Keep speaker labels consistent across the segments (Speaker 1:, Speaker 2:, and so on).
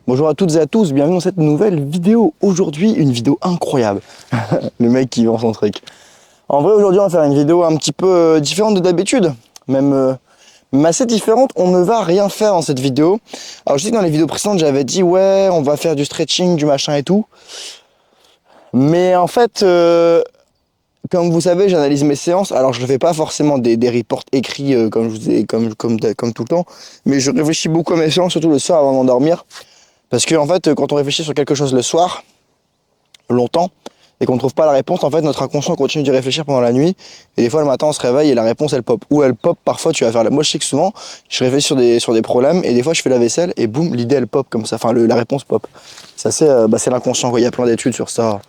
Speaker 1: Bonjour à toutes et à tous, bienvenue dans cette nouvelle vidéo. Aujourd'hui, une vidéo incroyable. Le mec qui vend son truc. En vrai, aujourd'hui, on va faire une vidéo un petit peu différente de d'habitude. Même assez différente. On ne va rien faire dans cette vidéo. Alors, je sais que dans les vidéos précédentes, j'avais dit, ouais, on va faire du stretching, du machin et tout. Mais en fait, comme vous savez, j'analyse mes séances. Alors, je ne fais pas forcément des reports écrits comme je vous ai, comme tout le temps. Mais je réfléchis beaucoup à mes séances, surtout le soir avant d'endormir. Parce que en fait, quand on réfléchit sur quelque chose le soir, longtemps, et qu'on ne trouve pas la réponse, en fait, notre inconscient continue d'y réfléchir pendant la nuit. Et des fois, le matin, on se réveille et la réponse, elle pop. Ou elle pop, parfois, tu vas faire... Moi, je sais que souvent, je réfléchis sur des problèmes, et des fois, je fais la vaisselle, et boum, l'idée, elle pop comme ça. Enfin, la réponse pop. Ça, c'est l'inconscient, quoi. Il y a plein d'études sur ça.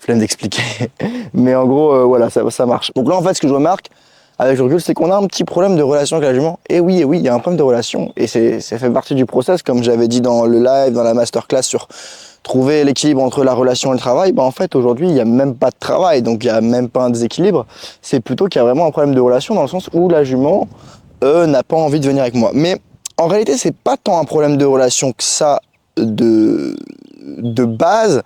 Speaker 1: Flemme d'expliquer. Mais en gros, voilà, ça marche. Donc là, en fait, ce que je remarque, avec le recul, c'est qu'on a un petit problème de relation avec la jument. Et oui, il y a un problème de relation. Et ça fait partie du process, comme j'avais dit dans le live, dans la masterclass sur trouver l'équilibre entre la relation et le travail. En fait, aujourd'hui, il n'y a même pas de travail, donc il n'y a même pas un déséquilibre. C'est plutôt qu'il y a vraiment un problème de relation dans le sens où la jument n'a pas envie de venir avec moi. Mais en réalité, c'est pas tant un problème de relation que ça de base.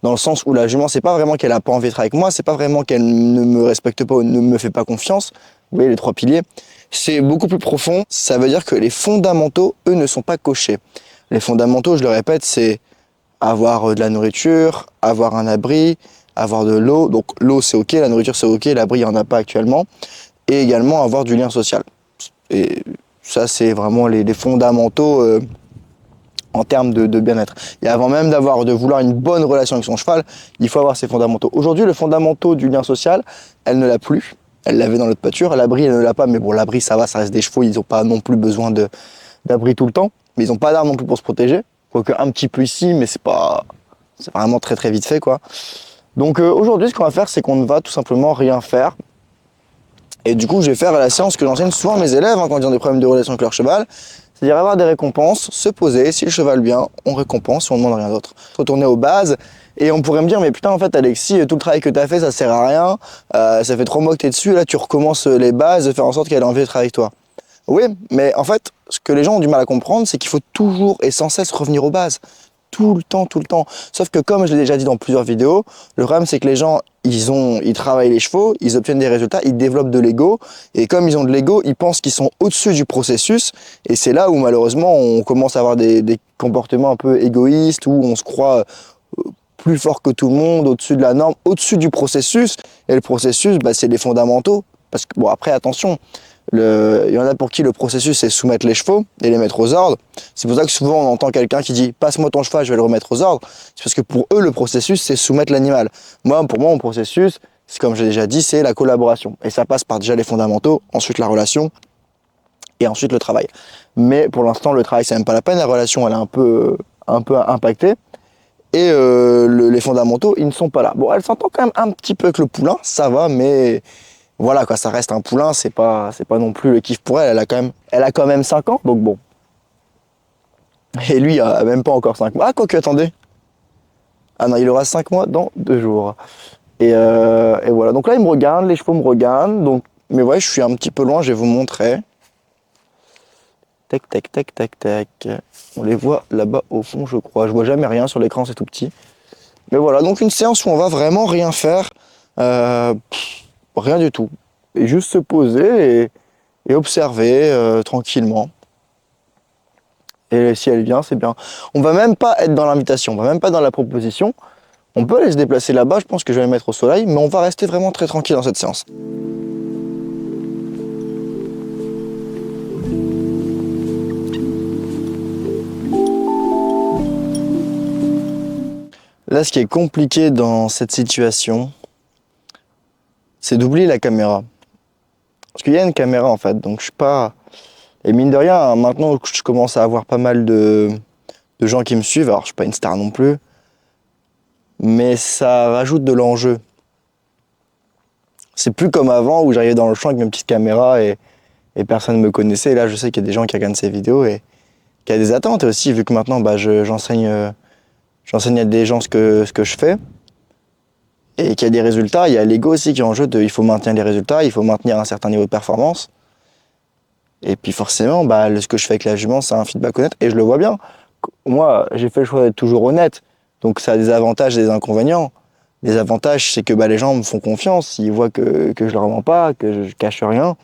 Speaker 1: Dans le sens où la jument, c'est pas vraiment qu'elle a pas envie d'être avec moi, c'est pas vraiment qu'elle ne me respecte pas ou ne me fait pas confiance. Vous voyez les trois piliers. C'est beaucoup plus profond. Ça veut dire que les fondamentaux, eux, ne sont pas cochés. Les fondamentaux, je le répète, c'est avoir de la nourriture, avoir un abri, avoir de l'eau. Donc l'eau, c'est ok, la nourriture, c'est ok, l'abri, il n'y en a pas actuellement. Et également avoir du lien social. Et ça, c'est vraiment les fondamentaux en termes de bien-être. Et avant même de vouloir une bonne relation avec son cheval, il faut avoir ses fondamentaux. Aujourd'hui, le fondamental du lien social, elle ne l'a plus. Elle l'avait dans l'autre pâture. L'abri, elle ne l'a pas. Mais bon, l'abri, ça va, ça reste des chevaux. Ils n'ont pas non plus besoin d'abri tout le temps. Mais ils n'ont pas d'armes non plus pour se protéger. Quoique un petit peu ici, mais c'est vraiment très très vite fait, quoi. Donc aujourd'hui, ce qu'on va faire, c'est qu'on ne va tout simplement rien faire. Et du coup, je vais faire la séance que j'enseigne souvent à mes élèves quand ils ont des problèmes de relation avec leur cheval. C'est-à-dire avoir des récompenses, se poser, si le cheval vient, on récompense, si on ne demande rien d'autre. Retourner aux bases, et on pourrait me dire, mais putain, en fait, Alexis, tout le travail que tu as fait, ça sert à rien, ça fait 3 mois que tu es dessus, et là, tu recommences les bases, de faire en sorte qu'elle ait envie d'être avec toi. Oui, mais en fait, ce que les gens ont du mal à comprendre, c'est qu'il faut toujours et sans cesse revenir aux bases. Tout le temps, tout le temps. Sauf que comme je l'ai déjà dit dans plusieurs vidéos, le problème c'est que les gens, ils travaillent les chevaux, ils obtiennent des résultats, ils développent de l'ego, et comme ils ont de l'ego, ils pensent qu'ils sont au-dessus du processus, et c'est là où malheureusement on commence à avoir des comportements un peu égoïstes, où on se croit plus fort que tout le monde, au-dessus de la norme, au-dessus du processus, et le processus, c'est les fondamentaux, parce que bon après attention, il y en a pour qui le processus c'est soumettre les chevaux et les mettre aux ordres. C'est pour ça que souvent on entend quelqu'un qui dit passe-moi ton cheval, je vais le remettre aux ordres. C'est parce que pour eux le processus c'est soumettre l'animal. Pour moi mon processus, c'est comme j'ai déjà dit, c'est la collaboration. Et ça passe par déjà les fondamentaux, ensuite la relation et ensuite le travail. Mais pour l'instant le travail c'est même pas la peine, la relation elle est un peu impactée. Et les fondamentaux ils ne sont pas là. Bon, elle s'entend quand même un petit peu avec le poulain, ça va, mais voilà quoi, ça reste un poulain, c'est pas non plus le kiff pour elle, elle a quand même 5 ans, donc bon. Et lui, il a même pas encore 5 mois. Ah, quoique, attendez. Ah non, il aura 5 mois dans 2 jours. Et voilà, donc là, il me regarde, les chevaux me regardent, donc... Mais ouais, je suis un petit peu loin, je vais vous montrer. Tac, tac, tac, tac, tac. On les voit là-bas au fond, je crois. Je vois jamais rien sur l'écran, c'est tout petit. Mais voilà, donc une séance où on va vraiment rien faire. Rien du tout. Et juste se poser et observer tranquillement. Et si elle vient, c'est bien. On va même pas être dans l'invitation, on va même pas dans la proposition. On peut aller se déplacer là-bas, je pense que je vais me mettre au soleil, mais on va rester vraiment très tranquille dans cette séance. Là, ce qui est compliqué dans cette situation, c'est d'oublier la caméra. Parce qu'il y a une caméra en fait, donc je suis pas... Et mine de rien, maintenant je commence à avoir pas mal de gens qui me suivent, alors je suis pas une star non plus, mais ça rajoute de l'enjeu. C'est plus comme avant où j'arrivais dans le champ avec mes petites caméras et personne ne me connaissait. Et là, je sais qu'il y a des gens qui regardent ces vidéos et qu'il y a des attentes. Et aussi, vu que maintenant j'enseigne à des gens ce que je fais, et qu'il y a des résultats, il y a l'ego aussi qui est en jeu, il faut maintenir les résultats, il faut maintenir un certain niveau de performance. Et puis forcément, ce que je fais avec la jument, c'est un feedback honnête, et je le vois bien. moi, j'ai fait le choix d'être toujours honnête. Donc ça a des avantages et des inconvénients. Les avantages, c'est que bah, les gens me font confiance, ils voient que je leur mens pas, que je cache rien.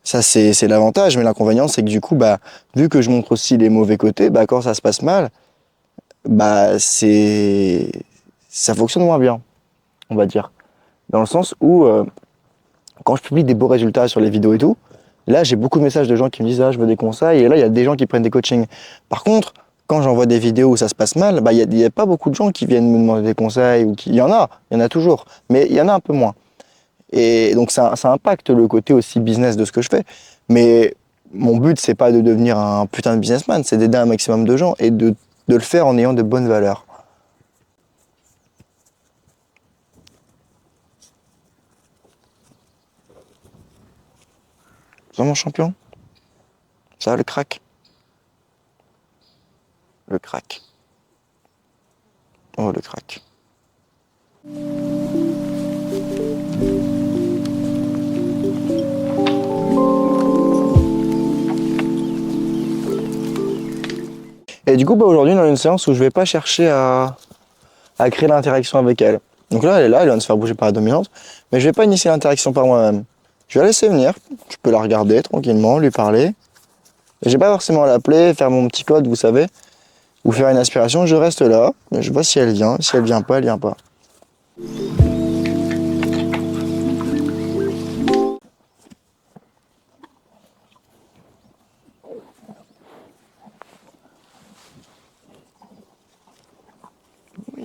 Speaker 1: Ça, c'est l'avantage, mais l'inconvénient, c'est que du coup, bah, vu que je montre aussi les mauvais côtés, bah, quand ça se passe mal, bah, ça fonctionne moins bien, on va dire. Dans le sens où, quand je publie des beaux résultats sur les vidéos et tout, là, j'ai beaucoup de messages de gens qui me disent, ah, je veux des conseils, et là, il y a des gens qui prennent des coachings. Par contre, quand j'envoie des vidéos où ça se passe mal, bah, il y a pas beaucoup de gens qui viennent me demander des conseils, il y en a toujours, mais il y en a un peu moins. Et donc ça impacte le côté aussi business de ce que je fais. Mais mon but, c'est pas de devenir un putain de businessman, c'est d'aider un maximum de gens et de le faire en ayant de bonnes valeurs. Ça, mon champion? Ça, le crack? Le crack. Oh, le crack. Et du coup, bah, aujourd'hui, dans une séance où je vais pas chercher à créer l'interaction avec elle. Donc là, elle vient de se faire bouger par la dominante, mais je vais pas initier l'interaction par moi-même. Je vais la laisser venir, je peux la regarder tranquillement, lui parler. Et j'ai pas forcément à l'appeler, faire mon petit code, vous savez, ou faire une aspiration, je reste là, je vois si elle vient, si elle vient pas, elle vient pas.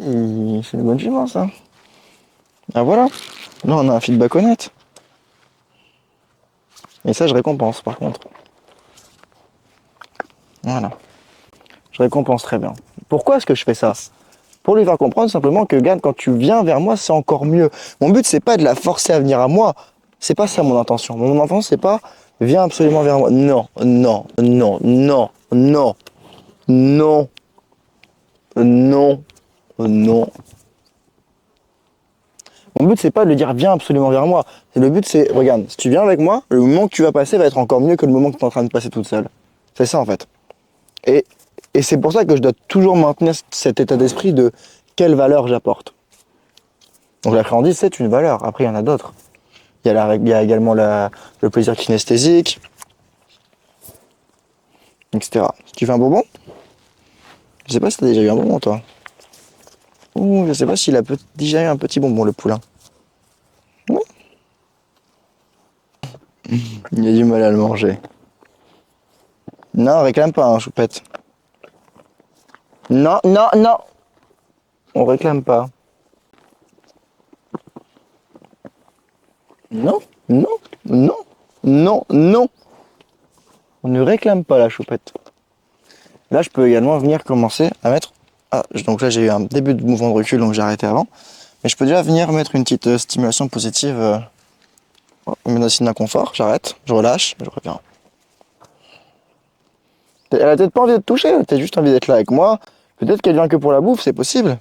Speaker 1: Oui, c'est une bonne jument ça. Ah voilà, là on a un feedback honnête. Et ça je récompense par contre. Voilà, je récompense très bien. Pourquoi est-ce que je fais ça? Pour lui faire comprendre simplement que, regarde, quand tu viens vers moi, c'est encore mieux. Mon but, c'est pas de la forcer à venir à moi. C'est pas ça mon intention. Mon intention, c'est pas viens absolument vers moi. Non, non, non, non, non, non, non, non. Mon but, c'est pas de lui dire viens absolument vers moi. Le but, c'est regarde, si tu viens avec moi, le moment que tu vas passer va être encore mieux que le moment que tu es en train de passer toute seule. C'est ça en fait. Et, et c'est pour ça que je dois toujours maintenir cet état d'esprit de quelle valeur j'apporte. Donc la friandise, c'est une valeur. Après, il y en a d'autres. Il y a également le plaisir kinesthésique, etc. Tu fais un bonbon? Je sais pas si t'as déjà eu un bonbon, toi. Ouh, je sais pas s'il a déjà eu un petit bonbon, le poulain. Oui. Il a du mal à le manger. Non, réclame pas, hein, choupette. Non, non, non. On réclame pas. Non, non, non, non, non. On ne réclame pas la choupette. Là, je peux également venir commencer à mettre... Ah, donc là, j'ai eu un début de mouvement de recul, donc j'ai arrêté avant. Mais je peux déjà venir mettre une petite stimulation positive. Mettre un signe d'inconfort, j'arrête, je relâche, je reviens. Elle a peut-être pas envie de te toucher, elle a peut-être juste envie d'être là avec moi. Peut-être qu'elle vient que pour la bouffe, c'est possible.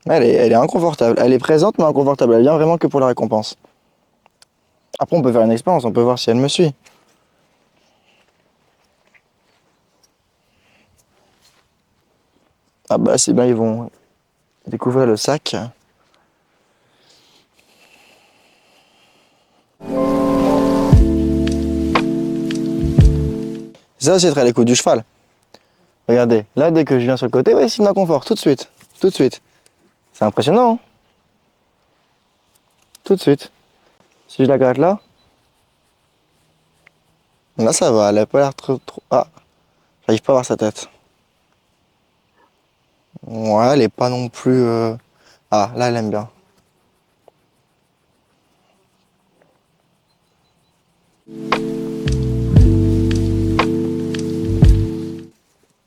Speaker 1: Elle est inconfortable. Elle est présente mais inconfortable. Elle vient vraiment que pour la récompense. Après, on peut faire une expérience, on peut voir si elle me suit. Ah bah c'est bien, ils vont découvrir le sac. Ça aussi, être à l'écoute du cheval. Regardez, là, dès que je viens sur le côté, ouais, signe d'inconfort, tout de suite. Tout de suite. C'est impressionnant, hein? Tout de suite. Si je la gratte là, là ça va, elle a pas l'air trop... Ah, j'arrive pas à voir sa tête. Ouais, elle est pas non plus... Ah, là elle aime bien.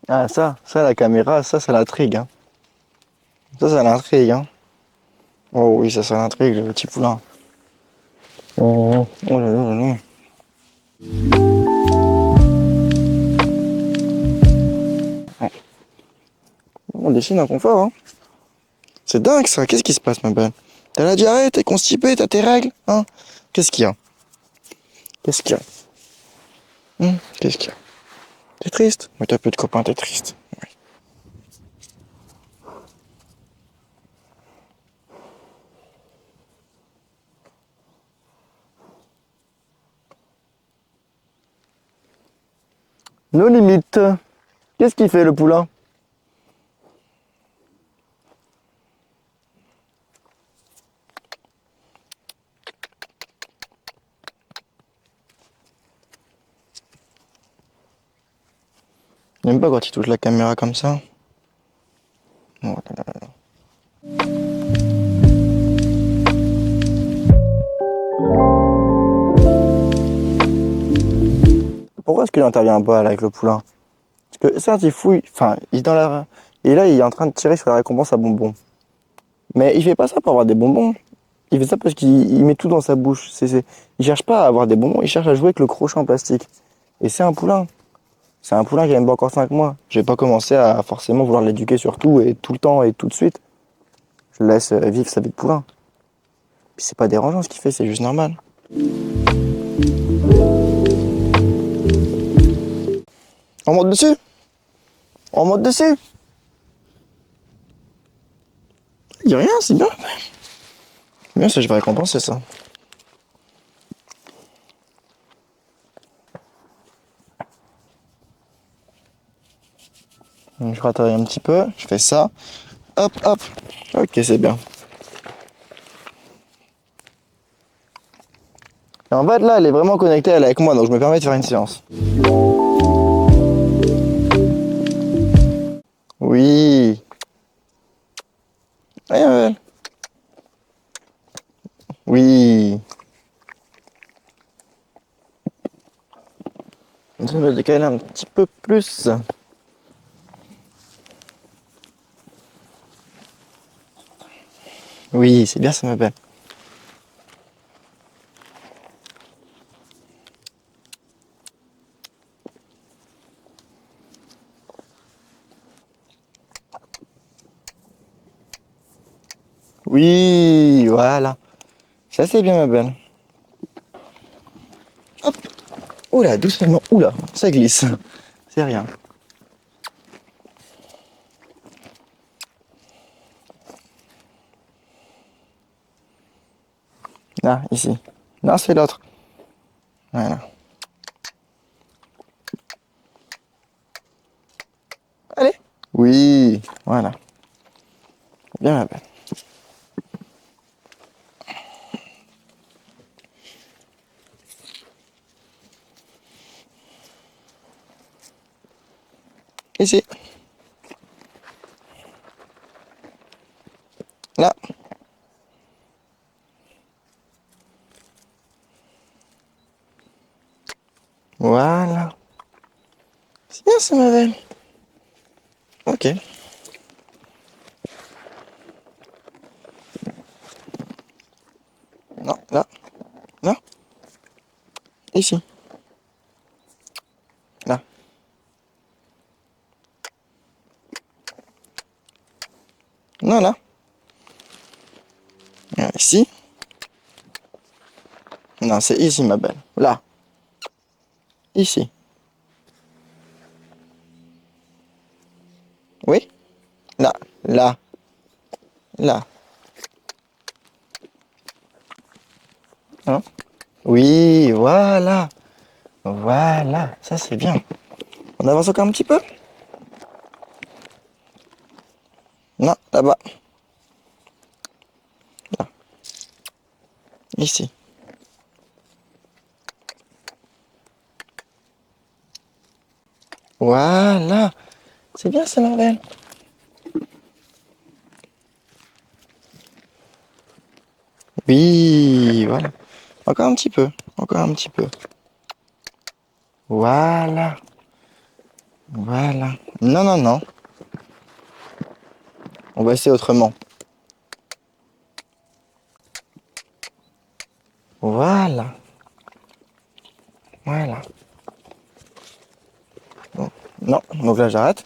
Speaker 1: Ah ça la caméra, ça l'intrigue. Hein. Ça l'intrigue. Hein. Oh oui, ça l'intrigue, le petit poulain. Oh, oh là là là là. On dessine un confort, hein. C'est dingue ça, qu'est-ce qui se passe ma belle? T'as la diarrhée, t'es constipé, t'as tes règles, hein? Qu'est-ce qu'il y a? Qu'est-ce qu'il y a? Qu'est-ce qu'il y a? T'es triste? Mais t'as peu de copains, t'es triste. Oui. Nos limites. Qu'est-ce qu'il fait le poulain? J'aime pas quand il touche la caméra comme ça. Oh là là là là. Pourquoi est-ce qu'il intervient pas là, avec le poulain? Parce que certes il fouille, enfin il est dans la... Et là il est en train de tirer sur la récompense à bonbons. Mais il fait pas ça pour avoir des bonbons. Il fait ça parce qu'il met tout dans sa bouche. Il cherche pas à avoir des bonbons, il cherche à jouer avec le crochet en plastique. Et c'est un poulain. C'est un poulain qui a même pas encore 5 mois. Je vais pas commencer à forcément vouloir l'éduquer sur tout et tout le temps et tout de suite. Je le laisse vivre sa vie de poulain. Puis c'est pas dérangeant ce qu'il fait, c'est juste normal. On monte dessus. On monte dessus. Il dit rien, c'est bien. C'est bien, ça je vais récompenser ça. Je rataille un petit peu, je fais ça. Hop, hop. Ok, c'est bien. Et en fait, là, elle est vraiment connectée, elle est avec moi, donc je me permets de faire une séance. Oui. Allez, ma belle. Oui. Je vais décaler un petit peu plus. Oui, c'est bien, ça, ma belle. Oui, voilà. Ça, c'est bien, ma belle. Hop. Oula, doucement. Oula, ça glisse. C'est rien. Là, ici. Non, c'est l'autre. Voilà. Allez. Oui, voilà. Bien, ma belle. Ici. Là. Voilà. C'est bien, ça, ma belle. Ok. Non, là. Là. Ici. Là. Non, là. Ici. Non, c'est ici, ma belle. Là. Ici. Oui. Là. Là. Là. Hein? Oui, voilà. Voilà. Ça, c'est bien. On avance encore un petit peu? Non, là-bas. Là. Ici. Voilà. C'est bien, ça, ma belle. Oui, voilà. Encore un petit peu. Encore un petit peu. Voilà. Voilà. Non, non, non. On va essayer autrement. Voilà. Voilà. Bon. Non, donc là j'arrête.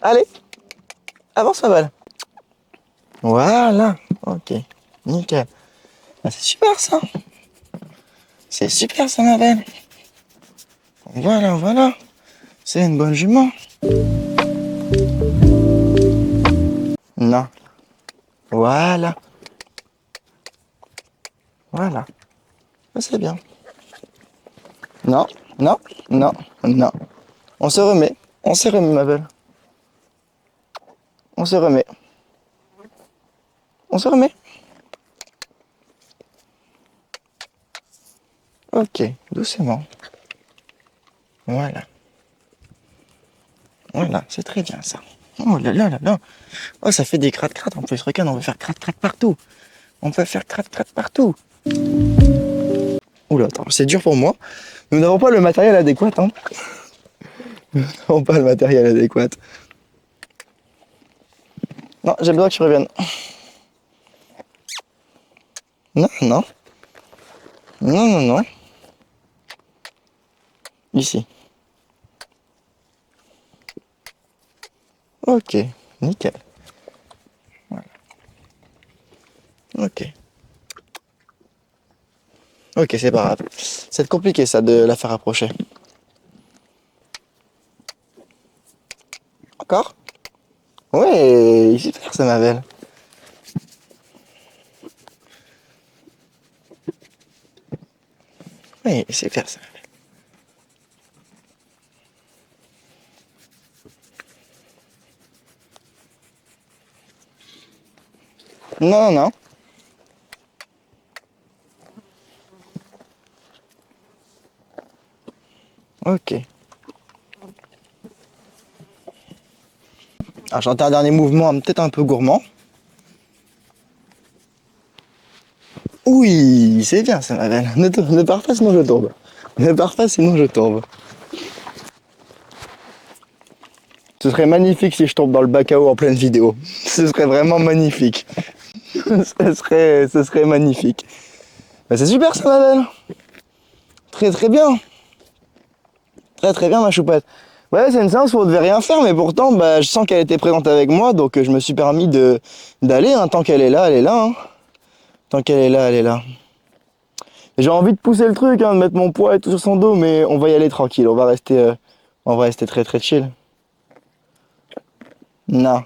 Speaker 1: Allez, avance ma balle. Voilà, ok, nickel. Ah, c'est super ça. C'est super ça ma belle. Voilà, voilà. C'est une bonne jument. Non. Voilà. Voilà. C'est bien. Non, non, non, non. On se remet. On se remet ma belle. On se remet. On se remet. Ok, doucement. Voilà. Voilà, c'est très bien ça. Oh là là là là. Oh, ça fait des cratte-cratte en plus. Regarde, on peut faire cratte-cratte partout. On peut faire cratte-cratte partout. Oula, attends, c'est dur pour moi. Nous n'avons pas le matériel adéquat, hein. Nous n'avons pas le matériel adéquat. Non, j'ai besoin que tu reviennes. Non, non. Non, non, non. Ici. Ok, nickel. Voilà. Ok. Ok, c'est pas grave. C'est compliqué ça de la faire approcher. Encore? Ouais, il sait faire ça ma belle. Oui, il sait faire ça. Non, non, non. Ok. Alors, j'ai un dernier mouvement, peut-être un peu gourmand. Oui, c'est bien ça, ma belle. Ne pars pas, sinon je tombe. Ne pars pas, sinon je tombe. Ce serait magnifique si je tombe dans le bac à eau en pleine vidéo. Ce serait vraiment magnifique. Ce serait magnifique. Bah, c'est super ça, ma belle. Très très bien. Très très bien, ma choupette. Ouais, c'est une séance où on devait rien faire, mais pourtant, bah, je sens qu'elle était présente avec moi, donc je me suis permis d'aller. Hein. Tant qu'elle est là, elle est là. Hein. Tant qu'elle est là, elle est là. J'ai envie de pousser le truc, hein, de mettre mon poids et tout sur son dos, mais on va y aller tranquille. On va rester très très chill. Non.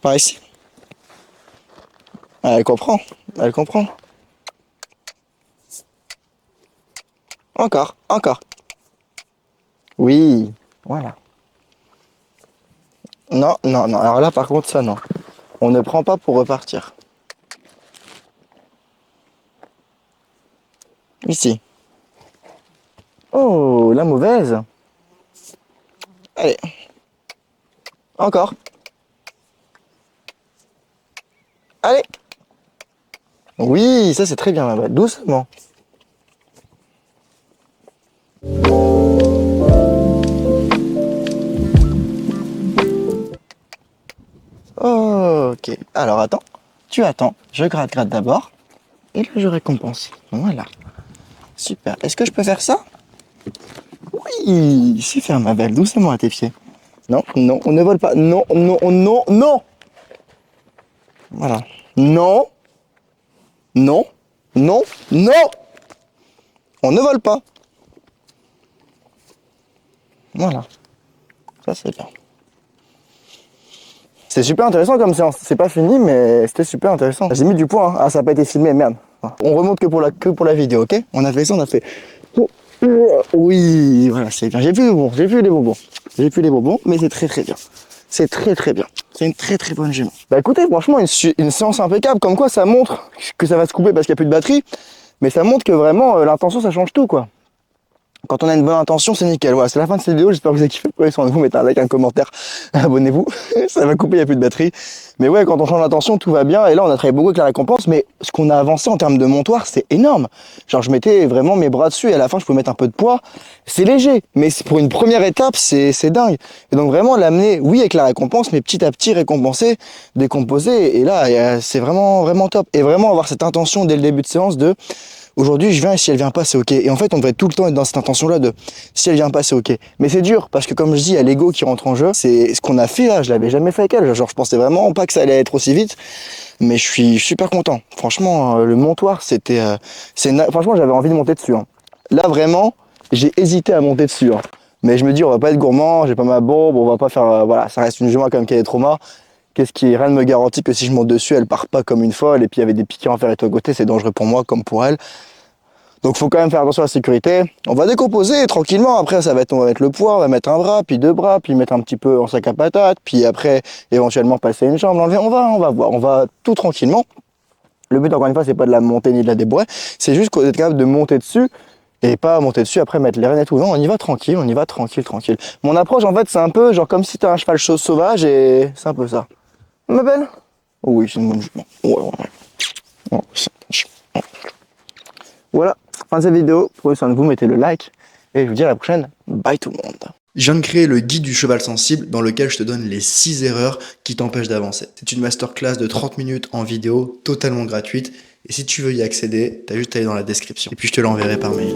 Speaker 1: Par ici. Ah, elle comprend. Elle comprend. Encore, encore. Oui. Voilà. Non, non, non. Alors là, par contre, ça, non. On ne prend pas pour repartir. Ici. Oh, la mauvaise. Allez. Encore. Allez. Oui, ça c'est très bien, ma belle. Doucement. Ok. Alors attends. Tu attends. Je gratte d'abord. Et là, je récompense. Voilà. Super. Est-ce que je peux faire ça? Oui, super, ma belle. Doucement à tes pieds. Non, non, on ne vole pas. Non, non, non, non. Voilà. Non, non, non, non. On ne vole pas. Voilà. Ça, c'est bien. C'est super intéressant comme séance. C'est pas fini, mais c'était super intéressant. J'ai mis du poids. Hein. Ah, ça n'a pas été filmé, merde. On remonte que pour la vidéo, ok? On a fait ça, on a fait. Oui, voilà, c'est bien. J'ai plus les bonbons, j'ai plus les bonbons. J'ai plus les bonbons, mais c'est très très bien. C'est très très bien. C'est une très très bonne jument. Bah écoutez, franchement, une séance impeccable. Comme quoi, ça montre que ça va se couper parce qu'il n'y a plus de batterie. Mais ça montre que vraiment, l'intention, ça change tout, quoi. Quand on a une bonne intention, c'est nickel. Voilà, c'est la fin de cette vidéo. J'espère que vous avez kiffé. Prenez soin de vous, mettez un like, un commentaire, abonnez-vous. Ça va couper, il n'y a plus de batterie. Mais ouais, quand on change d'intention, tout va bien. Et là, on a travaillé beaucoup avec la récompense. Mais ce qu'on a avancé en termes de montoir, c'est énorme. Genre, je mettais vraiment mes bras dessus. Et à la fin, je pouvais mettre un peu de poids. C'est léger. Mais pour une première étape, c'est dingue. Et donc, vraiment, l'amener, oui, avec la récompense, mais petit à petit, récompenser, décomposer. Et là, c'est vraiment, vraiment top. Et vraiment avoir cette intention dès le début de séance de Aujourd'hui, je viens et si elle vient pas, c'est ok. Et en fait, on devrait tout le temps être dans cette intention-là de si elle vient pas, c'est ok. Mais c'est dur parce que comme je dis, il y a l'ego qui rentre en jeu. C'est ce qu'on a fait là, je l'avais jamais fait avec elle. Genre, je pensais vraiment pas que ça allait être aussi vite. Mais je suis super content. Franchement, le montoir, c'était, franchement, j'avais envie de monter dessus, hein. Là, vraiment, j'ai hésité à monter dessus, hein. Mais je me dis, on va pas être gourmand, j'ai pas ma bombe, on va pas faire, voilà, ça reste une jument quand même qui a des traumas. Qu'est-ce qui, rien ne me garantit que si je monte dessus, elle part pas comme une folle. Et puis il y avait des piquets en fer et tout à côté, c'est dangereux pour moi comme pour elle. Donc faut quand même faire attention à la sécurité. On va décomposer tranquillement. Après, ça va être, on va mettre le poids, on va mettre un bras, puis deux bras, puis mettre un petit peu en sac à patates, puis après éventuellement passer une jambe, l'enlever. On va voir, on va tout tranquillement. Le but encore une fois, c'est pas de la monter ni de la débourrer, c'est juste d'être capable de monter dessus et pas monter dessus après mettre les rênes et tout. Non, on y va tranquille, on y va tranquille, tranquille. Mon approche en fait, c'est un peu genre comme si t'as un cheval sauvage et c'est un peu ça. Ma belle? Oui, c'est une bonne jument. Ouais. Ouais, c'est une bonne jument. Voilà, fin de cette vidéo. Prenez soin de vous, mettez le like. Et je vous dis à la prochaine. Bye tout le monde. Je viens de créer le guide du cheval sensible dans lequel je te donne les 6 erreurs qui t'empêchent d'avancer. C'est une masterclass de 30 minutes en vidéo, totalement gratuite. Et si tu veux y accéder, t'as juste à aller dans la description. Et puis je te l'enverrai par mail.